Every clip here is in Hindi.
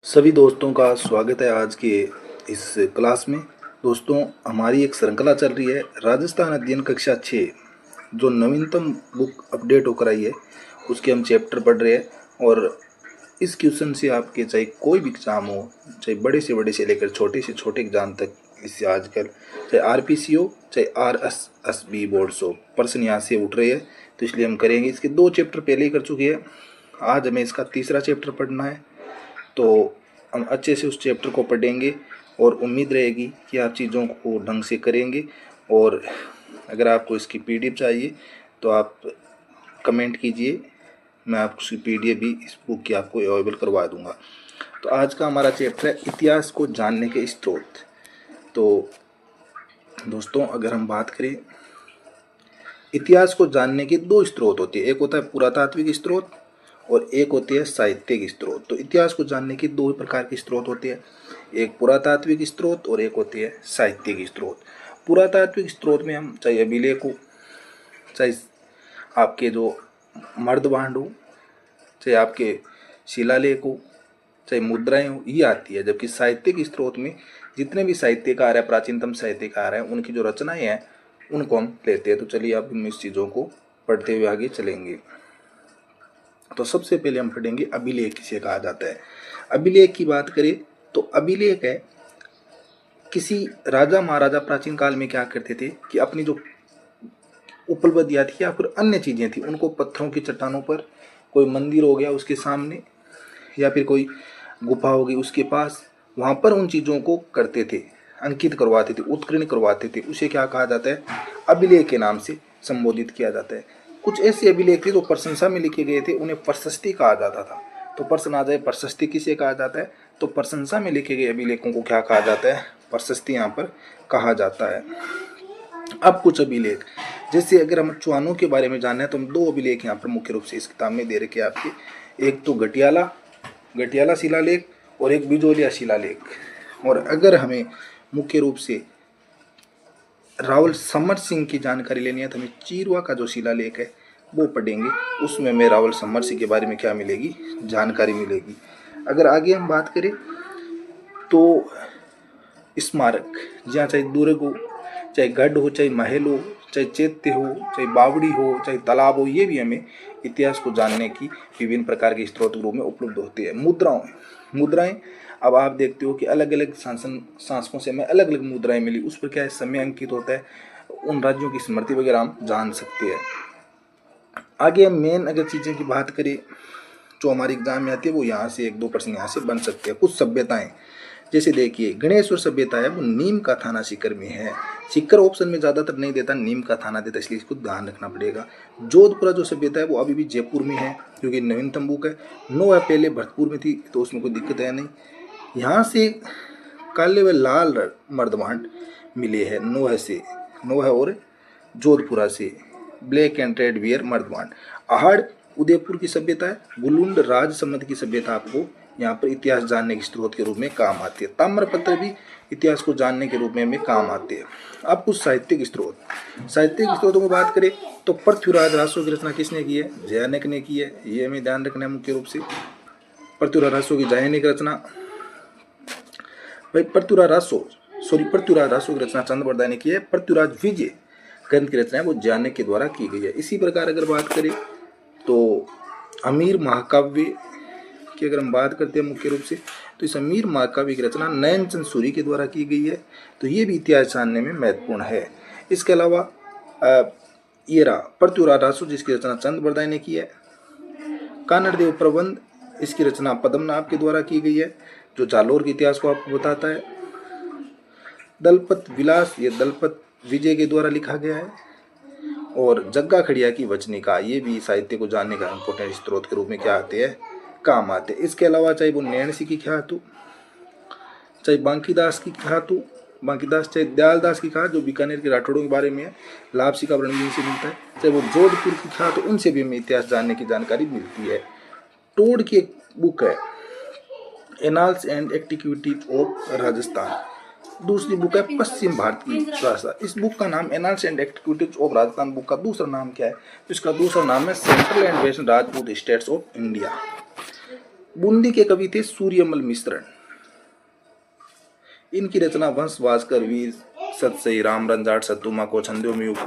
सभी दोस्तों का स्वागत है आज के इस क्लास में। दोस्तों, हमारी एक श्रृंखला चल रही है राजस्थान अध्ययन कक्षा 6, जो नवीनतम बुक अपडेट होकर आई है उसके हम चैप्टर पढ़ रहे हैं। और इस क्वेश्चन से आपके चाहे कोई भी एग्ज़ाम हो, चाहे बड़े से लेकर छोटे से छोटे एग्ज़ाम तक, इससे आजकल चाहे आरपीसी हो चाहे आरएसएसबी बोर्ड्स हो, प्रश्न यहाँ से उठ रहे हैं। तो इसलिए हम करेंगे। इसके 2 चैप्टर पहले ही कर चुके हैं, आज हमें इसका तीसरा चैप्टर पढ़ना है। तो हम अच्छे से उस चैप्टर को पढ़ेंगे और उम्मीद रहेगी कि आप चीज़ों को ढंग से करेंगे। और अगर आपको इसकी पीडीएफ चाहिए तो आप कमेंट कीजिए, मैं आपको उसकी पीडीएफ भी इस बुक की आपको अवेलेबल करवा दूंगा। तो आज का हमारा चैप्टर है इतिहास को जानने के स्रोत। तो दोस्तों, अगर हम बात करें, इतिहास को जानने के 2 स्रोत होते हैं। एक होता है पुरातात्विक स्रोत और एक होती है साहित्यिक स्रोत। तो इतिहास को जानने के 2 प्रकार के स्रोत होते हैं, एक पुरातात्विक स्रोत और एक होती है साहित्यिक स्रोत। पुरातात्विक स्रोत में हम चाहे अभिलेख हो, चाहे आपके जो मर्दभांड हो, चाहे आपके शिलालेख हो, चाहे मुद्राएं हो, ये आती है। जबकि साहित्यिक स्रोत में जितने भी साहित्यकार हैं, प्राचीनतम साहित्यकार हैं, उनकी जो रचनाएं हैं उनको हम लेते हैं। तो चलिए अब हम इस चीज़ों को पढ़ते हुए आगे चलेंगे। तो सबसे पहले हम पढ़ेंगे अभिलेख किसे कहा जाता है। अभिलेख की बात करें तो अभिलेख है किसी राजा महाराजा प्राचीन काल में क्या करते थे कि अपनी जो उपलब्धियां थी या फिर अन्य चीजें थी उनको पत्थरों की चट्टानों पर, कोई मंदिर हो गया उसके सामने या फिर कोई गुफा हो गई उसके पास, वहां पर उन चीजों को करते थे, अंकित करवाते थे, उत्कीर्ण करवाते थे। उसे क्या कहा जाता है, अभिलेख के नाम से संबोधित किया जाता है। कुछ ऐसे अभिलेख थे जो प्रशंसा में लिखे गए थे, उन्हें प्रशस्ति कहा जाता था। तो प्रश्न आ जाए प्रशस्ति किसे कहा जाता है, तो प्रशंसा में लिखे गए अभिलेखों को क्या कहा जाता है, प्रशस्ति यहाँ पर कहा जाता है। अब कुछ अभिलेख, जैसे अगर हम चौहानों के बारे में जानना है तो हम 2 अभिलेख यहाँ पर मुख्य रूप से इस किताब में दे रखे आपके, एक तो गटियाला शिलालेख और एक बिजोलिया शिलालेख। और अगर हमें मुख्य रूप से रावल समर सिंह की जानकारी लेनी है तो हमें चीरवा का जो शिलालेख है वो पढ़ेंगे। उसमें हमें रावल समर सिंह के बारे में क्या मिलेगी, जानकारी मिलेगी। अगर आगे हम बात करें तो स्मारक, जहाँ चाहे दुर्ग हो, चाहे गढ़ हो, चाहे महल हो, चाहे चैत्य हो, चाहे बावड़ी हो, चाहे तालाब हो, ये भी हमें इतिहास को जानने की विभिन्न प्रकार के स्रोत के रूप में उपलब्ध होती है। मुद्राएं, अब आप देखते हो कि अलग अलग शासकों से हमें अलग अलग मुद्राएं मिली, उस पर क्या है, समय अंकित होता है, उन राज्यों की स्मृति वगैरह हम जान सकते हैं। आगे हम मेन अगर चीज़ें की बात करें जो हमारे एग्जाम में आती है, वो यहाँ से 1-2 प्रश्न यहाँ से बन सकते हैं। कुछ सभ्यताएं, जैसे देखिए गणेश्वर सभ्यता है वो नीम का थाना सीकर में है। सीकर ऑप्शन में ज़्यादातर नहीं देता, नीम का थाना देता, इसलिए इसको ध्यान रखना पड़ेगा। जोधपुरा जो सभ्यता है वो अभी भी जयपुर में है क्योंकि नवीनतम बुक है। नोह पहले भरतपुर में थी तो उसमें कोई दिक्कत है नहीं। यहाँ से काले व लाल मर्दभांड मिले हैं नोह और जोधपुरा से, ब्लैक एंड रेड वियर मर्दभांड। आहड़ उदयपुर की सभ्यता है। बुलुंड राजसमंद की सभ्यता आपको यहाँ पर इतिहास जानने के स्रोत के रूप में काम आती है। ताम्रपत्र भी इतिहास को जानने के रूप में हमें काम आते हैं। अब कुछ साहित्यिक स्रोतों की बात करें तो पृथ्वीराज रासो की रचना किसने की है, जयानक ने की है। ये हमें ध्यान रखना है मुख्य रूप से। पृथ्वीराज रासो की जयानक रचना, भाई पृथ्वीराज रासो की रचना चंद्रबरदाय ने की है। पृथ्वीराज विजय ग्रंथ की रचना है वो जयानक के द्वारा की गई है। इसी प्रकार अगर बात करें तो अमीर महाकाव्य की अगर हम बात करते हैं मुख्य रूप से, तो इस अमीर महाकाव्य की रचना नयनचंद सूरी के द्वारा की गई है। तो ये भी इतिहास जानने में महत्वपूर्ण है। इसके अलावा ये रहा पृथ्वीराज रासो जिसकी रचना चंद्रबरदाय ने की है। कानड़देव प्रबंध, इसकी रचना पद्मनाभ के द्वारा की गई है जो जालोर के इतिहास को आपको बताता है। दलपत विलास, ये दलपत विजय के द्वारा लिखा गया है। और जग्गा खड़िया की वचनिका, ये भी साहित्य को जानने का इंपॉर्टेंट स्रोत के रूप में क्या आते हैं, काम आते। इसके अलावा चाहे वो नैणसी की ख्यात हो, चाहे बांकीदास की ख्यात हो, चाहे दयालदास की ख्यात जो बीकानेर के राठौड़ों के बारे में है, लापसी का वर्णन से मिलता है, चाहे वो जोधपुर की ख्यात हो, उनसे भी हमें इतिहास जानने की जानकारी मिलती है। टोड की एक बुक है annals and antiquities of Rajasthan, दूसरी बुक है पश्चिम भारत की भाषा। इस बुक का नाम annals and antiquities of Rajasthan book का दूसरा नाम क्या है, तो इसका दूसरा नाम है central and western Rajput states of India. Bundi के कवि थे सूर्यमल मिश्रण। इनकी रचना वंश भास्कर, वीर सतसई, राम रंजाट, सत्तुमा को, छंदों में युग,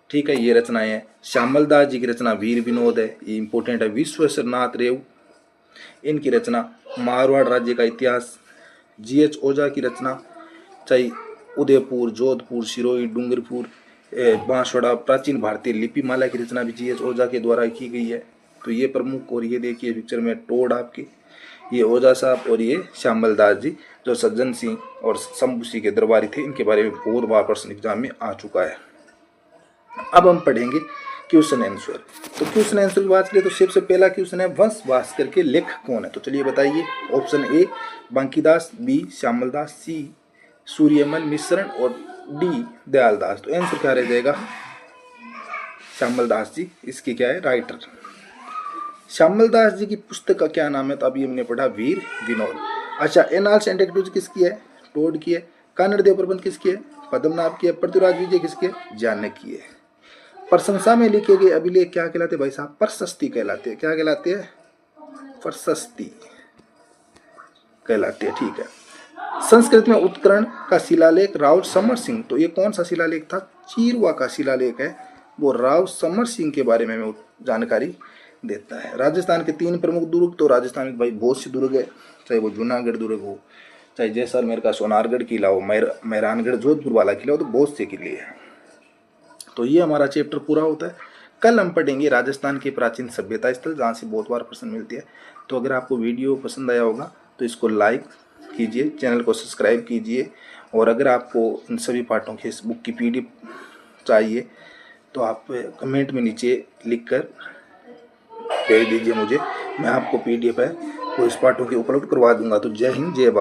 ठीक है, ये रचनाएं हैं। श्यामल दास जी की रचना वीर विनोद है, ये इंपॉर्टेंट है। विश्वेश्वर नाथ रेव, इनकी रचना मारवाड़ राज्य का इतिहास। GH ओझा की रचना चाहे उदयपुर, जोधपुर, सिरोही, डूंगरपुर, बांसवाड़ा, प्राचीन भारतीय लिपिमाला की रचना भी GH ओझा के द्वारा की गई है। तो ये प्रमुख, और ये देखिए पिक्चर में टोड आपके, ये ओझा साहब और ये श्यामल दास जी जो सज्जन सिंह और शंभू सिंह के दरबारी थे, इनके बारे में बहुत बार प्रश्न एग्जाम में आ चुका है। अब हम पढ़ेंगे क्वेश्चन आंसर। तो क्वेश्चन आंसर की बात करें तो सबसे पहला क्वेश्चन है वंश भास्कर के लेखक कौन है। तो चलिए बताइए। Option A Bankidas, B Shyamal Das, C Suryamal Mishran और डी दयाल दास। तो आंसर क्या रह जाएगा? श्यामल दास जी इसके क्या है? राइटर। श्यामल दास जी की पुस्तक का क्या नाम है? तो अभी हमने पढ़ा वीर विनोद। अच्छा, एनाल्स एंड एक्टिविटीज किसकी है? टोड की है। कानड़ देव प्रबंध किसकी है? पद्मनाभ की है। पृथ्वीराज विजय किसकी है? जानक की है। प्रशंसा में लिखे गए अभिलेख क्या कहलाते हैं भाई साहब? प्रशस्ति कहलाते हैं। क्या कहलाते हैं? प्रशस्ति कहलाते हैं, ठीक है। संस्कृत में उत्करण का शिलालेख राव समर सिंह, तो ये कौन सा शिलालेख था? चीरवा का शिलालेख है, वो राव समर सिंह के बारे में जानकारी देता है। राजस्थान के 3 प्रमुख दुर्ग, तो राजस्थान में भाई बहुत से दुर्ग है, चाहे वो जूनागढ़ दुर्ग हो, चाहे जैसलमेर का सोनारगढ़ किला हो, मेहरानगढ़ जोधपुर वाला किला हो, तो बहुत से किले हैं। तो ये हमारा चैप्टर पूरा होता है। कल हम पढ़ेंगे राजस्थान के प्राचीन सभ्यता स्थल, जहाँ से बहुत बार प्रश्न मिलती है। तो अगर आपको वीडियो पसंद आया होगा तो इसको लाइक कीजिए, चैनल को सब्सक्राइब कीजिए, और अगर आपको इन सभी पाठों के इस बुक की PDF चाहिए तो आप कमेंट में नीचे लिखकर भेज दीजिए मुझे, मैं आपको PDF है वो इस पाठों के उपलब्ध करवा दूंगा। तो जय हिंद, जय भारत।